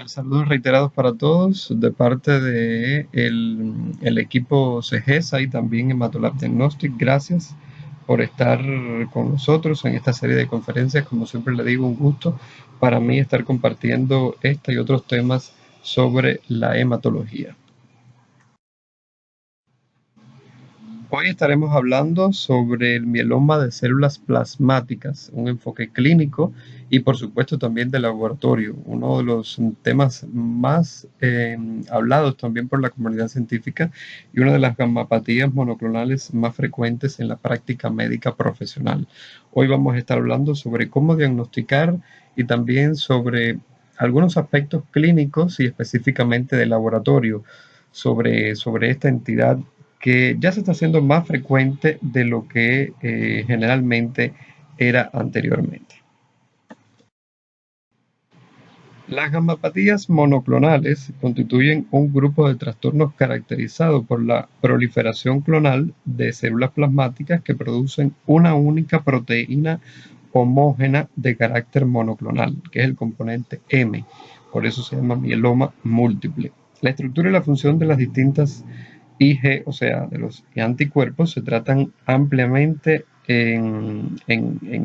Saludos reiterados para todos de parte de el equipo CEGESA y también Hematolab Diagnostic. Gracias por estar con nosotros en esta serie de conferencias. Como siempre le digo, un gusto para mí estar compartiendo esta y otros temas sobre la hematología. Hoy estaremos hablando sobre el mieloma de células plasmáticas, un enfoque clínico y por supuesto también de laboratorio, uno de los temas más hablados también por la comunidad científica y una de las gamapatías monoclonales más frecuentes en la práctica médica profesional. Hoy vamos a estar hablando sobre cómo diagnosticar y también sobre algunos aspectos clínicos y específicamente de laboratorio sobre esta entidad que ya se está haciendo más frecuente de lo que generalmente era anteriormente. Las gamapatías monoclonales constituyen un grupo de trastornos caracterizado por la proliferación clonal de células plasmáticas que producen una única proteína homógena de carácter monoclonal, que es el componente M. Por eso se llama mieloma múltiple. La estructura y la función de las distintas IG, o sea, de los anticuerpos, se tratan ampliamente en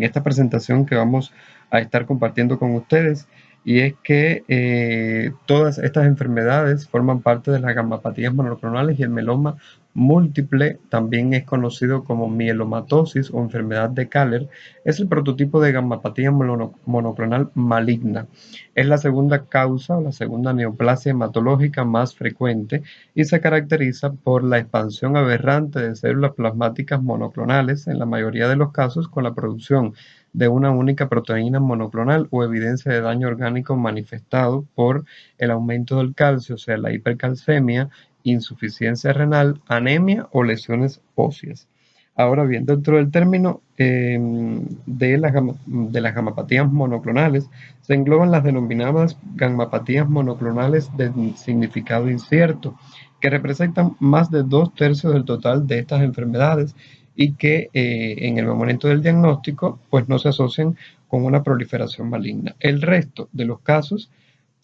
esta presentación que vamos a estar compartiendo con ustedes, y es que todas estas enfermedades forman parte de las gamapatías monoclonales y el mieloma múltiple, también es conocido como mielomatosis o enfermedad de Kahler, es el prototipo de gamapatía monoclonal maligna. Es la segunda causa o la segunda neoplasia hematológica más frecuente y se caracteriza por la expansión aberrante de células plasmáticas monoclonales, en la mayoría de los casos con la producción de una única proteína monoclonal o evidencia de daño orgánico manifestado por el aumento del calcio, o sea, la hipercalcemia, insuficiencia renal, anemia o lesiones óseas. Ahora bien, dentro del término de las gamapatías monoclonales, se engloban las denominadas gamapatías monoclonales de significado incierto, que representan más de 2/3 del total de estas enfermedades y que en el momento del diagnóstico pues no se asocian con una proliferación maligna. El resto de los casos,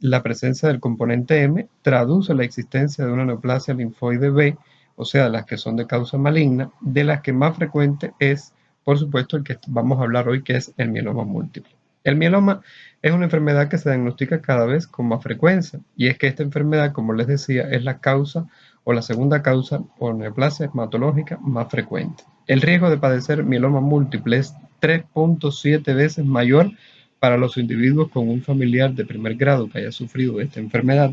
la presencia del componente M traduce la existencia de una neoplasia linfoide B, o sea, las que son de causa maligna, de las que más frecuente es, por supuesto, el que vamos a hablar hoy, que es el mieloma múltiple. El mieloma es una enfermedad que se diagnostica cada vez con más frecuencia, y es que esta enfermedad, como les decía, es la causa o la segunda causa o neoplasia hematológica más frecuente. El riesgo de padecer mieloma múltiple es 3.7 veces mayor para los individuos con un familiar de primer grado que haya sufrido esta enfermedad,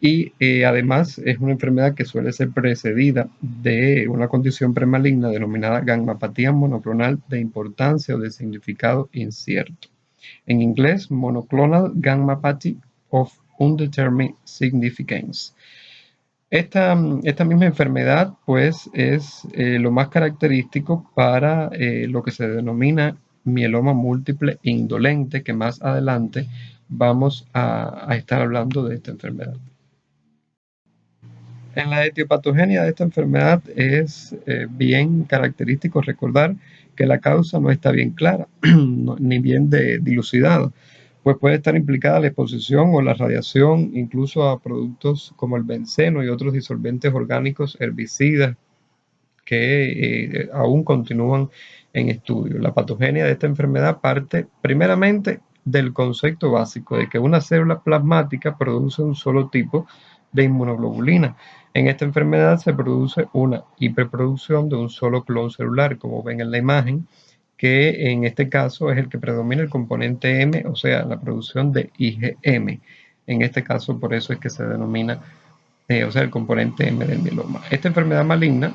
y además es una enfermedad que suele ser precedida de una condición premaligna denominada gammapatía monoclonal de importancia o de significado incierto. En inglés, monoclonal gammopathy of undetermined significance. Esta misma enfermedad pues es lo más característico para lo que se denomina mieloma múltiple indolente, que más adelante vamos a estar hablando de esta enfermedad. En la etiopatogenia de esta enfermedad es bien característico recordar que la causa no está bien clara ni bien dilucidada, pues puede estar implicada la exposición o la radiación incluso a productos como el benceno y otros disolventes orgánicos herbicidas que aún continúan en estudio. La patogenia de esta enfermedad parte primeramente del concepto básico de que una célula plasmática produce un solo tipo de inmunoglobulina. En esta enfermedad se produce una hiperproducción de un solo clon celular, como ven en la imagen, que en este caso es el que predomina el componente M, o sea, la producción de IgM. En este caso, por eso es que se denomina, o sea, el componente M del mieloma. Esta enfermedad maligna,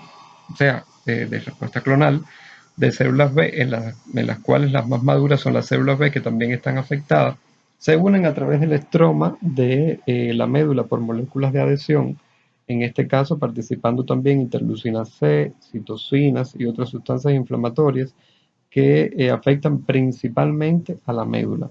o sea, de respuesta clonal, de células B, en las cuales las más maduras son las células B que también están afectadas, se unen a través del estroma de la médula por moléculas de adhesión, en este caso participando también interleucina C, citocinas y otras sustancias inflamatorias que afectan principalmente a la médula.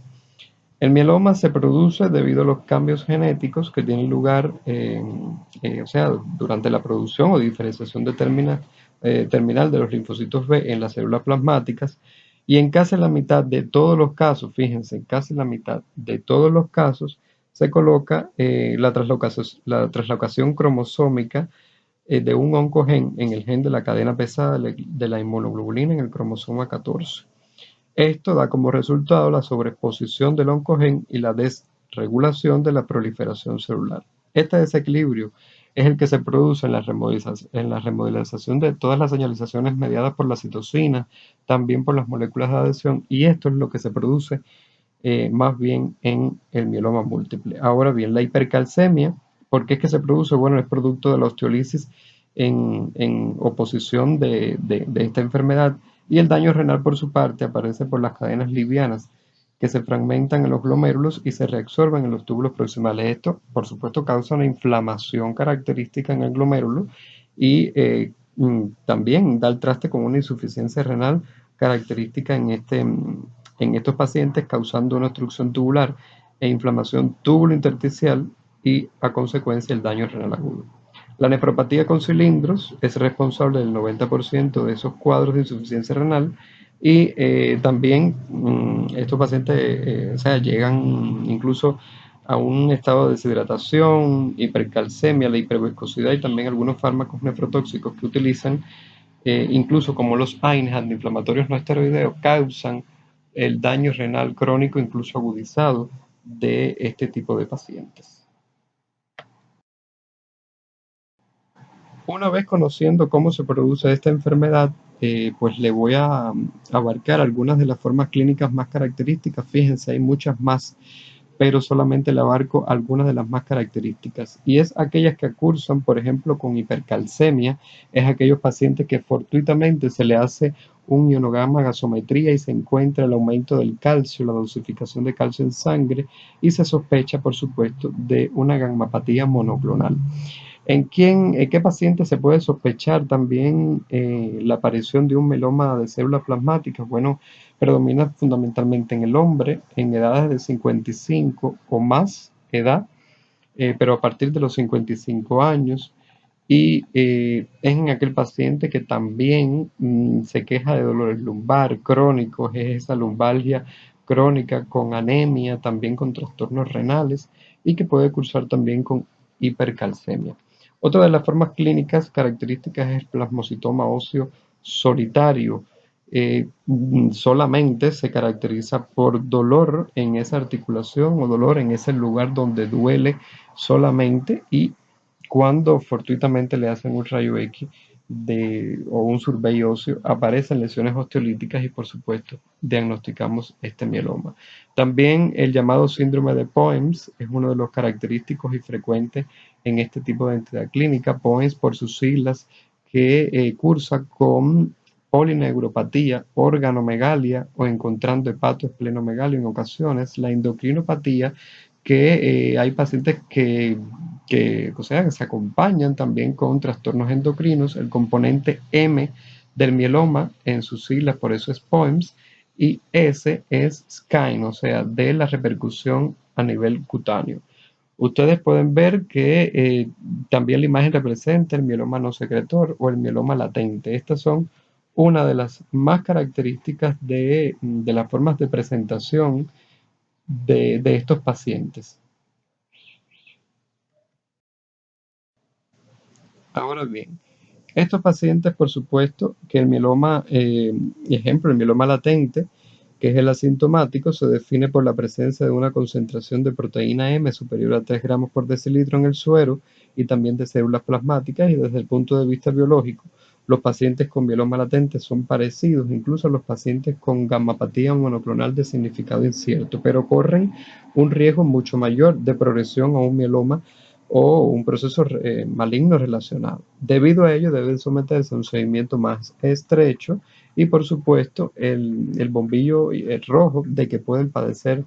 El mieloma se produce debido a los cambios genéticos que tienen lugar, o sea, durante la producción o diferenciación terminal de los linfocitos B en las células plasmáticas, y en casi la mitad de todos los casos, fíjense, en casi la mitad de todos los casos, se coloca la traslocación cromosómica de un oncogen en el gen de la cadena pesada de la inmunoglobulina en el cromosoma 14. Esto da como resultado la sobreexposición del oncogen y la desregulación de la proliferación celular. Este desequilibrio es el que se produce en la remodelación de todas las señalizaciones mediadas por la citosina, también por las moléculas de adhesión, y esto es lo que se produce más bien en el mieloma múltiple. Ahora bien, la hipercalcemia, ¿por qué es que se produce? Bueno, es producto de la osteolisis en oposición de esta enfermedad, y el daño renal por su parte aparece por las cadenas livianas que se fragmentan en los glomérulos y se reabsorben en los túbulos proximales. Esto, por supuesto, causa una inflamación característica en el glomérulo y también da el traste con una insuficiencia renal característica en estos pacientes, causando una obstrucción tubular e inflamación túbulo-intersticial y, a consecuencia, el daño renal agudo. La nefropatía con cilindros es responsable del 90% de esos cuadros de insuficiencia renal y también estos pacientes llegan incluso a un estado de deshidratación, hipercalcemia, la hiperviscosidad y también algunos fármacos nefrotóxicos que utilizan, incluso como los AINES, antiinflamatorios no esteroideos, causan el daño renal crónico, incluso agudizado, de este tipo de pacientes. Una vez conociendo cómo se produce esta enfermedad, pues le voy a abarcar algunas de las formas clínicas más características. Fíjense, hay muchas más, pero solamente le abarco algunas de las más características. Y es aquellas que cursan, por ejemplo, con hipercalcemia, es aquellos pacientes que fortuitamente se le hace un ionograma gasometría y se encuentra el aumento del calcio, la dosificación de calcio en sangre, y se sospecha, por supuesto, de una gammapatía monoclonal. ¿En qué paciente se puede sospechar también la aparición de un mieloma de células plasmáticas? Bueno, predomina fundamentalmente en el hombre, en edades de 55 o más edad, pero a partir de los 55 años, y es en aquel paciente que también se queja de dolores lumbar crónicos, es esa lumbalgia crónica con anemia, también con trastornos renales y que puede cursar también con hipercalcemia. Otra de las formas clínicas características es el plasmocitoma óseo solitario. Solamente se caracteriza por dolor en esa articulación o dolor en ese lugar donde duele solamente, y cuando fortuitamente le hacen un rayo X o un survey óseo, aparecen lesiones osteolíticas y, por supuesto, diagnosticamos este mieloma. También el llamado síndrome de Poems es uno de los característicos y frecuentes en este tipo de entidad clínica. Poems, por sus siglas, que cursa con polineuropatía, organomegalia o encontrando hepatoesplenomegalia en ocasiones, la endocrinopatía, que hay pacientes o sea, que se acompañan también con trastornos endocrinos, el componente M del mieloma en sus siglas, por eso es POEMS, y S es SKINE, o sea, de la repercusión a nivel cutáneo. Ustedes pueden ver que también la imagen representa el mieloma no secretor o el mieloma latente. Estas son una de las más características de las formas de presentación de estos pacientes. Ahora bien, estos pacientes, por supuesto, que el mieloma, ejemplo, el mieloma latente, que es el asintomático, se define por la presencia de una concentración de proteína M superior a 3 gramos por decilitro en el suero y también de células plasmáticas, y desde el punto de vista biológico, los pacientes con mieloma latente son parecidos incluso a los pacientes con gammapatía monoclonal de significado incierto, pero corren un riesgo mucho mayor de progresión a un mieloma o un proceso maligno relacionado. Debido a ello, deben someterse a un seguimiento más estrecho y, por supuesto, el bombillo rojo de que pueden padecer,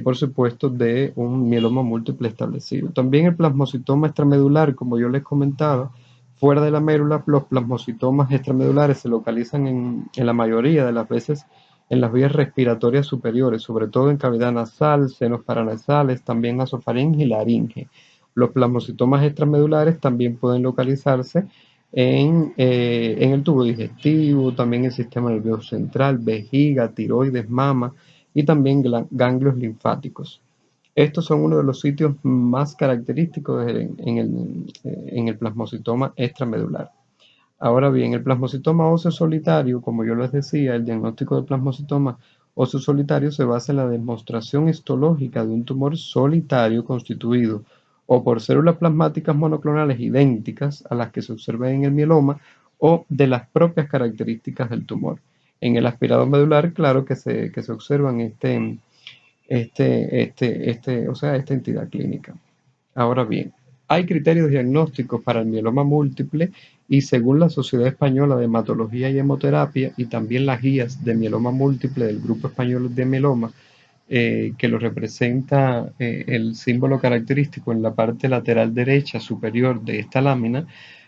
por supuesto, de un mieloma múltiple establecido. También el plasmocitoma extramedular, como yo les comentaba, fuera de la médula, los plasmocitomas extramedulares se localizan en la mayoría de las veces en las vías respiratorias superiores, sobre todo en cavidad nasal, senos paranasales, también nasofaringe y laringe. Los plasmocitomas extramedulares también pueden localizarse en el tubo digestivo, también el sistema nervioso central, vejiga, tiroides, mama y también ganglios linfáticos. Estos son uno de los sitios más característicos en el plasmocitoma extramedular. Ahora bien, el plasmocitoma óseo solitario, como yo les decía, el diagnóstico del plasmocitoma óseo solitario se basa en la demostración histológica de un tumor solitario constituido o por células plasmáticas monoclonales idénticas a las que se observan en el mieloma o de las propias características del tumor. En el aspirado medular, claro que se observan esta entidad clínica. Ahora bien, hay criterios diagnósticos para el mieloma múltiple y según la Sociedad Española de Hematología y Hemoterapia y también las guías de mieloma múltiple del Grupo Español de Mieloma, que lo representa el símbolo característico en la parte lateral derecha superior de esta lámina,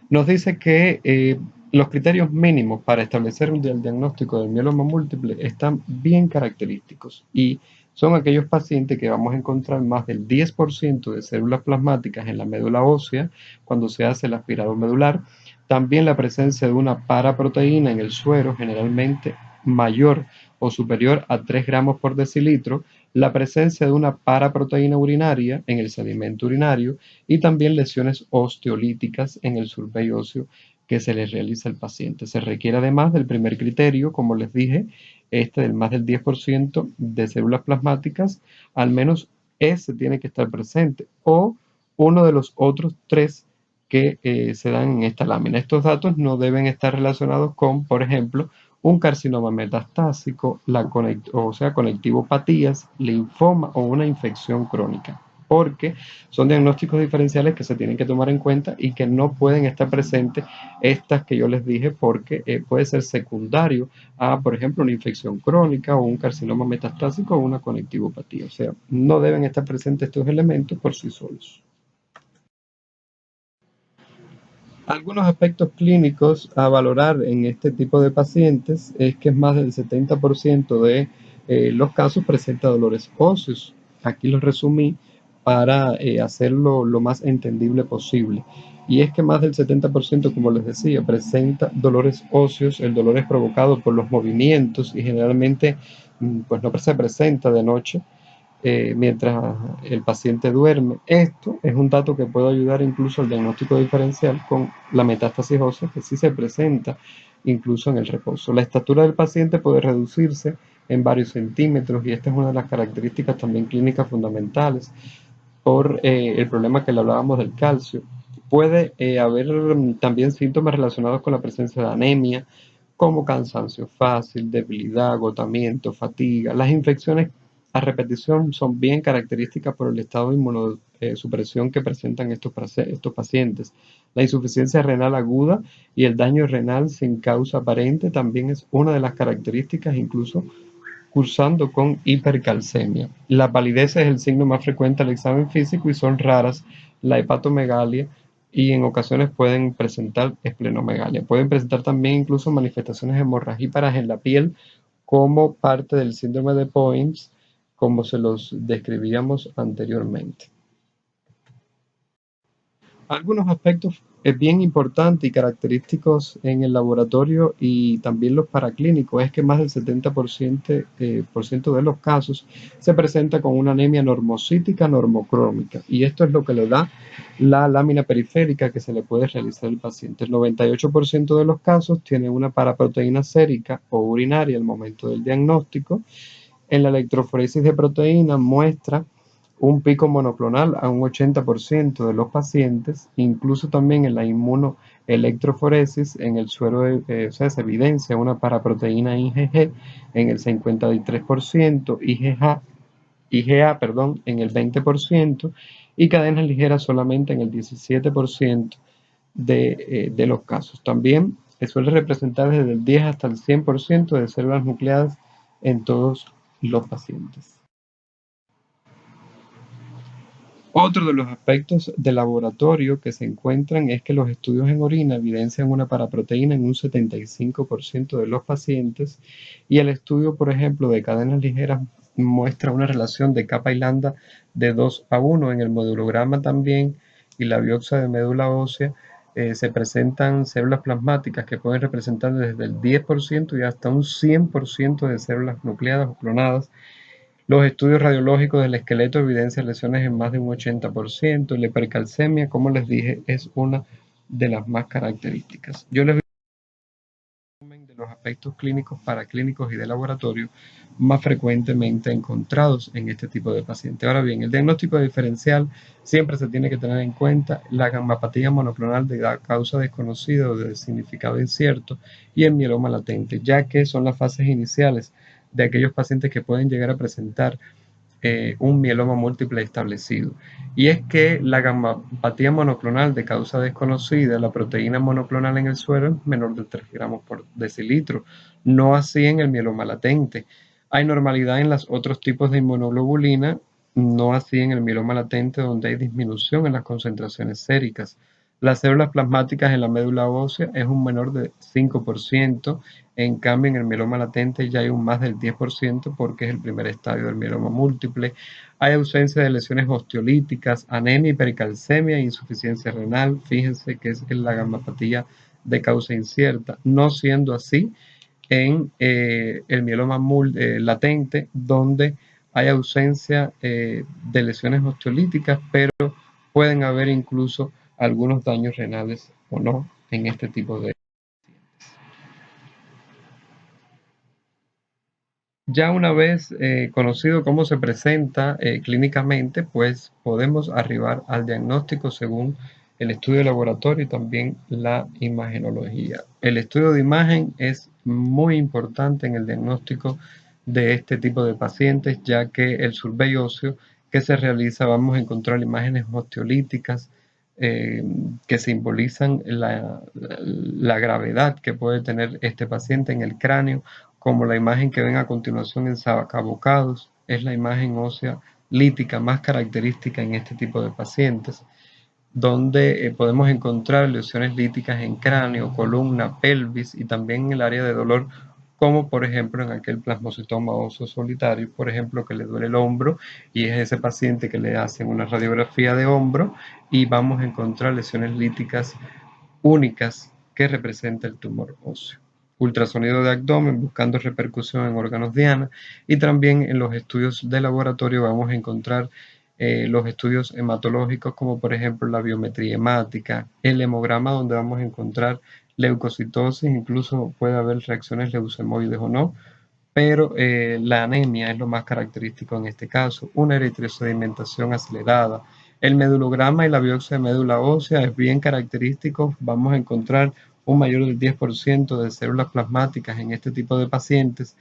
nos dice que los criterios mínimos para establecer el diagnóstico del mieloma múltiple están bien característicos y son aquellos pacientes que vamos a encontrar más del 10% de células plasmáticas en la médula ósea cuando se hace el aspirado medular, también la presencia de una paraproteína en el suero, generalmente mayor o superior a 3 gramos por decilitro, la presencia de una paraproteína urinaria en el sedimento urinario y también lesiones osteolíticas en el survey óseo que se le realiza al paciente. Se requiere además del primer criterio, como les dije, del más del 10% de células plasmáticas, al menos ese tiene que estar presente, o uno de los otros tres que se dan en esta lámina. Estos datos no deben estar relacionados con, por ejemplo, un carcinoma metastásico, conectivopatías, linfoma o una infección crónica, porque son diagnósticos diferenciales que se tienen que tomar en cuenta y que no pueden estar presentes estas que yo les dije porque puede ser secundario a, por ejemplo, una infección crónica o un carcinoma metastásico o una conectivopatía. O sea, no deben estar presentes estos elementos por sí solos. Algunos aspectos clínicos a valorar en este tipo de pacientes es que más del 70% de los casos presenta dolores óseos. Aquí los resumí para hacerlo lo más entendible posible. Y es que más del 70%, como les decía, presenta dolores óseos. El dolor es provocado por los movimientos y generalmente pues no se presenta de noche mientras el paciente duerme. Esto es un dato que puede ayudar incluso al diagnóstico diferencial con la metástasis ósea que sí se presenta incluso en el reposo. La estatura del paciente puede reducirse en varios centímetros y esta es una de las características también clínicas fundamentales por el problema que le hablábamos del calcio. Puede haber también síntomas relacionados con la presencia de anemia, como cansancio fácil, debilidad, agotamiento, fatiga. Las infecciones a repetición son bien características por el estado de inmunosupresión que presentan estos pacientes. La insuficiencia renal aguda y el daño renal sin causa aparente también es una de las características, incluso cursando con hipercalcemia. La palidez es el signo más frecuente al examen físico y son raras la hepatomegalia y en ocasiones pueden presentar esplenomegalia. Pueden presentar también incluso manifestaciones hemorragíparas en la piel como parte del síndrome de Poins, como se los describíamos anteriormente. Algunos aspectos bien importantes y característicos en el laboratorio y también los paraclínicos es que más del 70% de los casos se presenta con una anemia normocítica normocrómica y esto es lo que le da la lámina periférica que se le puede realizar al paciente. El 98% de los casos tiene una paraproteína sérica o urinaria al momento del diagnóstico. En la electroforesis de proteínas muestra un pico monoclonal a un 80% de los pacientes, incluso también en la inmunoelectroforesis, en el suero, se evidencia una paraproteína IgG en el 53%, IgA en el 20% y cadenas ligeras solamente en el 17% de los casos. También suele representar desde el 10 hasta el 100% de células nucleadas en todos los pacientes. Otro de los aspectos de laboratorio que se encuentran es que los estudios en orina evidencian una paraproteína en un 75% de los pacientes y el estudio, por ejemplo, de cadenas ligeras muestra una relación de capa y lambda de 2:1. En el modulograma también y la biopsia de médula ósea se presentan células plasmáticas que pueden representar desde el 10% y hasta un 100% de células nucleadas o clonadas. Los estudios radiológicos del esqueleto evidencian lesiones en más de un 80%. La hipercalcemia, como les dije, es una de las más características. Yo les de los aspectos clínicos, paraclínicos y de laboratorio más frecuentemente encontrados en este tipo de pacientes. Ahora bien, el diagnóstico diferencial siempre se tiene que tener en cuenta la gammapatía monoclonal de causa desconocida o de significado incierto y el mieloma latente, ya que son las fases iniciales de aquellos pacientes que pueden llegar a presentar un mieloma múltiple establecido. Y es que la gammapatía monoclonal de causa desconocida, la proteína monoclonal en el suero es menor de 3 gramos por decilitro, no así en el mieloma latente. Hay normalidad en los otros tipos de inmunoglobulina, no así en el mieloma latente, donde hay disminución en las concentraciones séricas. Las células plasmáticas en la médula ósea es un menor de 5%, en cambio en el mieloma latente ya hay un más del 10% porque es el primer estadio del mieloma múltiple. Hay ausencia de lesiones osteolíticas, anemia, hipercalcemia, insuficiencia renal. Fíjense que es la gammapatía de causa incierta, no siendo así en el mieloma latente, donde hay ausencia de lesiones osteolíticas, pero pueden haber incluso algunos daños renales o no en este tipo de. Ya una vez conocido cómo se presenta clínicamente, pues podemos arribar al diagnóstico según el estudio de laboratorio y también la imagenología. El estudio de imagen es muy importante en el diagnóstico de este tipo de pacientes, ya que el survey óseo que se realiza vamos a encontrar imágenes osteolíticas eh, que simbolizan la gravedad que puede tener este paciente en el cráneo, como la imagen que ven a continuación en sacabocados, es la imagen ósea lítica más característica en este tipo de pacientes, donde podemos encontrar lesiones líticas en cráneo, columna, pelvis y también en el área de dolor, como por ejemplo en aquel plasmocitoma óseo solitario, por ejemplo, que le duele el hombro y es ese paciente que le hacen una radiografía de hombro y vamos a encontrar lesiones líticas únicas que representa el tumor óseo. Ultrasonido de abdomen buscando repercusión en órganos diana y también en los estudios de laboratorio vamos a encontrar los estudios hematológicos como por ejemplo la biometría hemática, el hemograma donde vamos a encontrar leucocitosis, incluso puede haber reacciones leucemoides o no, pero la anemia es lo más característico en este caso, una eritrosedimentación acelerada. El medulograma y la biopsia de médula ósea es bien característico, vamos a encontrar un mayor del 10% de células plasmáticas en este tipo de pacientes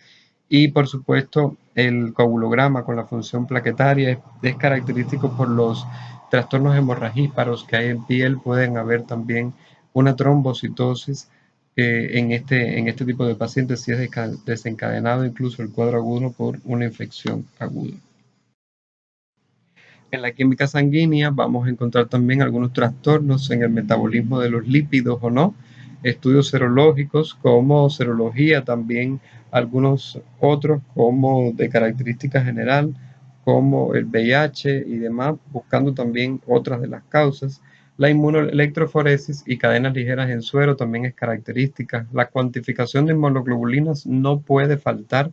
y por supuesto el coagulograma con la función plaquetaria es característico por los trastornos hemorragíparos que hay en piel, pueden haber también una trombocitosis en este tipo de pacientes si es desencadenado incluso el cuadro agudo por una infección aguda. En la química sanguínea vamos a encontrar también algunos trastornos en el metabolismo de los lípidos o no, estudios serológicos como serología, también algunos otros como de característica general, como el VIH y demás, buscando también otras de las causas. La inmunoelectroforesis y cadenas ligeras en suero también es característica. La cuantificación de inmunoglobulinas no puede faltar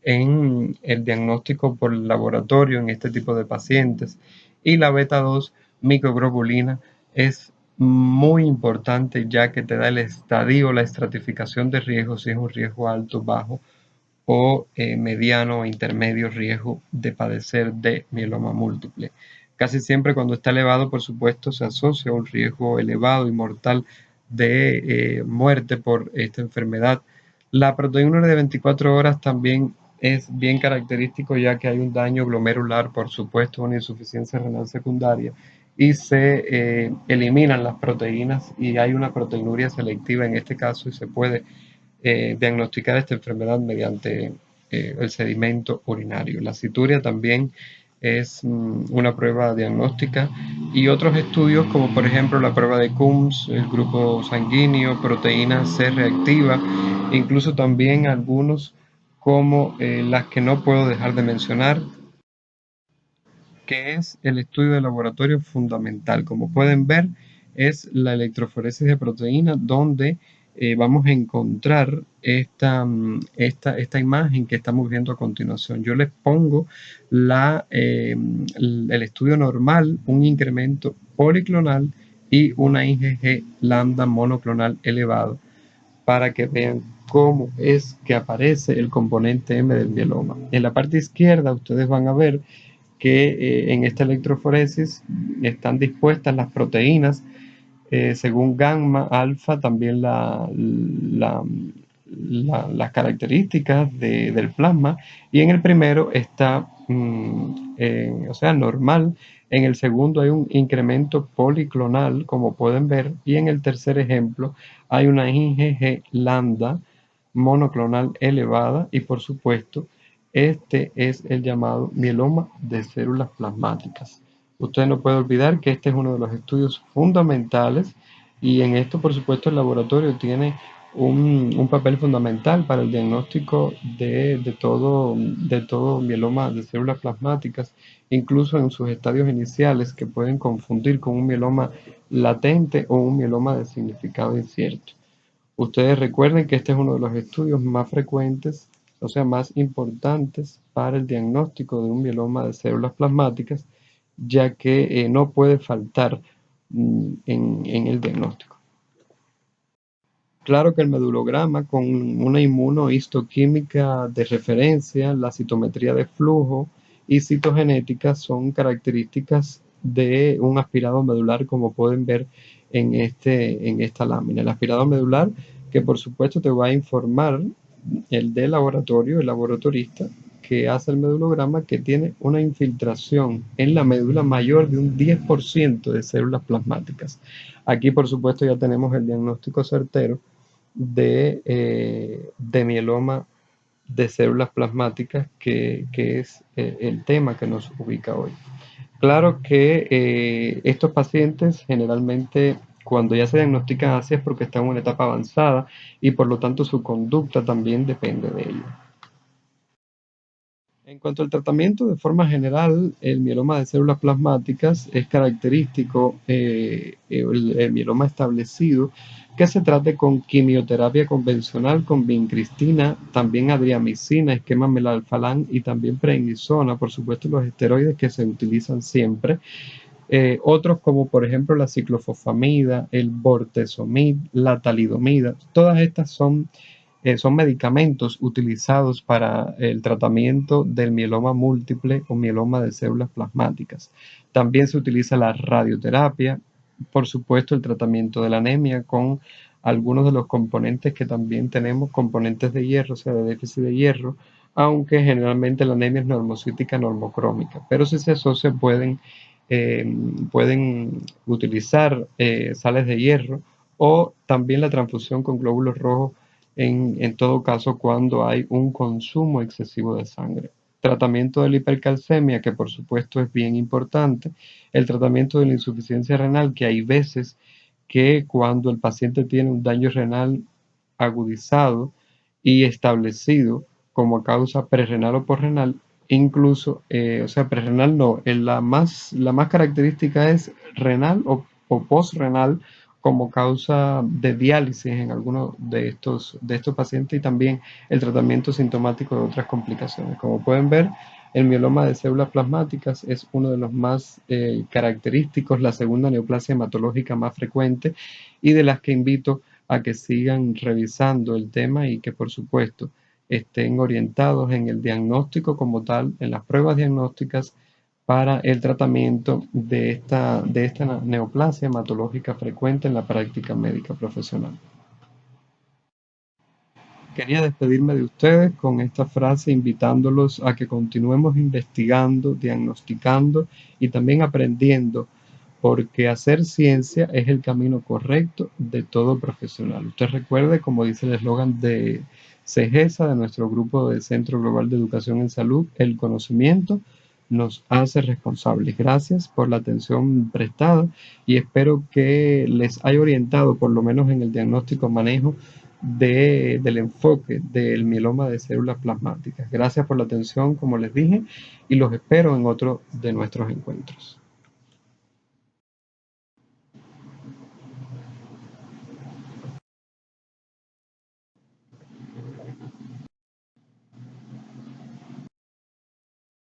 en el diagnóstico por laboratorio en este tipo de pacientes. Y la beta 2 microglobulina es muy importante ya que te da el estadio, la estratificación de riesgo, si es un riesgo alto, bajo o mediano o intermedio riesgo de padecer de mieloma múltiple. Casi siempre cuando está elevado, por supuesto, se asocia a un riesgo elevado y mortal de muerte por esta enfermedad. La proteína de 24 horas también es bien característico ya que hay un daño glomerular, por supuesto, una insuficiencia renal secundaria y se eliminan las proteínas y hay una proteinuria selectiva en este caso y se puede diagnosticar esta enfermedad mediante el sedimento urinario. La cituria también es una prueba diagnóstica y otros estudios como por ejemplo la prueba de Coombs, el grupo sanguíneo, proteína C reactiva, incluso también algunos como las que no puedo dejar de mencionar, que es el estudio de laboratorio fundamental. Como pueden ver, es la electroforesis de proteína donde vamos a encontrar esta imagen que estamos viendo a continuación. Yo les pongo el estudio normal, un incremento policlonal y una IgG lambda monoclonal elevado para que vean cómo es que aparece el componente M del mieloma. En la parte izquierda ustedes van a ver que en esta electroforesis están dispuestas las proteínas según gamma, alfa, también las características del plasma, y en el primero está, o sea, normal. En el segundo hay un incremento policlonal, como pueden ver, y en el tercer ejemplo hay una IgG lambda monoclonal elevada, y por supuesto, este es el llamado mieloma de células plasmáticas. Usted no puede olvidar que este es uno de los estudios fundamentales y en esto, por supuesto, el laboratorio tiene un papel fundamental para el diagnóstico de todo mieloma de células plasmáticas, incluso en sus estadios iniciales que pueden confundir con un mieloma latente o un mieloma de significado incierto. Ustedes recuerden que este es uno de los estudios más frecuentes, o sea, más importantes para el diagnóstico de un mieloma de células plasmáticas, ya que no puede faltar en el diagnóstico. Claro que el medulograma con una inmunohistoquímica de referencia, la citometría de flujo y citogenética son características de un aspirado medular, como pueden ver en esta lámina. El aspirado medular, que por supuesto te va a informar el de laboratorio, el laboratorista que hace el medulograma, que tiene una infiltración en la médula mayor de un 10% de células plasmáticas. Aquí, por supuesto, ya tenemos el diagnóstico certero de mieloma de células plasmáticas, que es el tema que nos ubica hoy. Claro que estos pacientes generalmente cuando ya se diagnostican así es porque están en una etapa avanzada y por lo tanto su conducta también depende de ello. En cuanto al tratamiento, de forma general, el mieloma de células plasmáticas es característico, el mieloma establecido, que se trate con quimioterapia convencional, con vincristina, también adriamicina, esquema melalfalán y también prednisona, por supuesto los esteroides que se utilizan siempre. Otros como por ejemplo la ciclofosfamida, el bortezomib, la talidomida, todas estas son medicamentos utilizados para el tratamiento del mieloma múltiple o mieloma de células plasmáticas. También se utiliza la radioterapia, por supuesto el tratamiento de la anemia con algunos de los componentes que también tenemos, componentes de hierro, o sea, de déficit de hierro, aunque generalmente la anemia es normocítica normocrómica, pero si se asocia pueden utilizar sales de hierro o también la transfusión con glóbulos rojos en todo caso cuando hay un consumo excesivo de sangre. Tratamiento de la hipercalcemia, que por supuesto es bien importante. El tratamiento de la insuficiencia renal, que hay veces que cuando el paciente tiene un daño renal agudizado y establecido como causa prerrenal o posrenal, incluso, o sea, prerrenal no, la más característica es renal o postrenal como causa de diálisis en algunos de estos pacientes y también el tratamiento sintomático de otras complicaciones. Como pueden ver, el mieloma de células plasmáticas es uno de los más característicos, la segunda neoplasia hematológica más frecuente y de las que invito a que sigan revisando el tema y que por supuesto estén orientados en el diagnóstico como tal, en las pruebas diagnósticas para el tratamiento de esta neoplasia hematológica frecuente en la práctica médica profesional. Quería despedirme de ustedes con esta frase invitándolos a que continuemos investigando, diagnosticando y también aprendiendo, porque hacer ciencia es el camino correcto de todo profesional. Usted recuerde, como dice el eslogan de CEGESA, de nuestro grupo de Centro Global de Educación en Salud, el conocimiento nos hace responsables. Gracias por la atención prestada y espero que les haya orientado, por lo menos en el diagnóstico manejo del enfoque del mieloma de células plasmáticas. Gracias por la atención, como les dije, y los espero en otro de nuestros encuentros.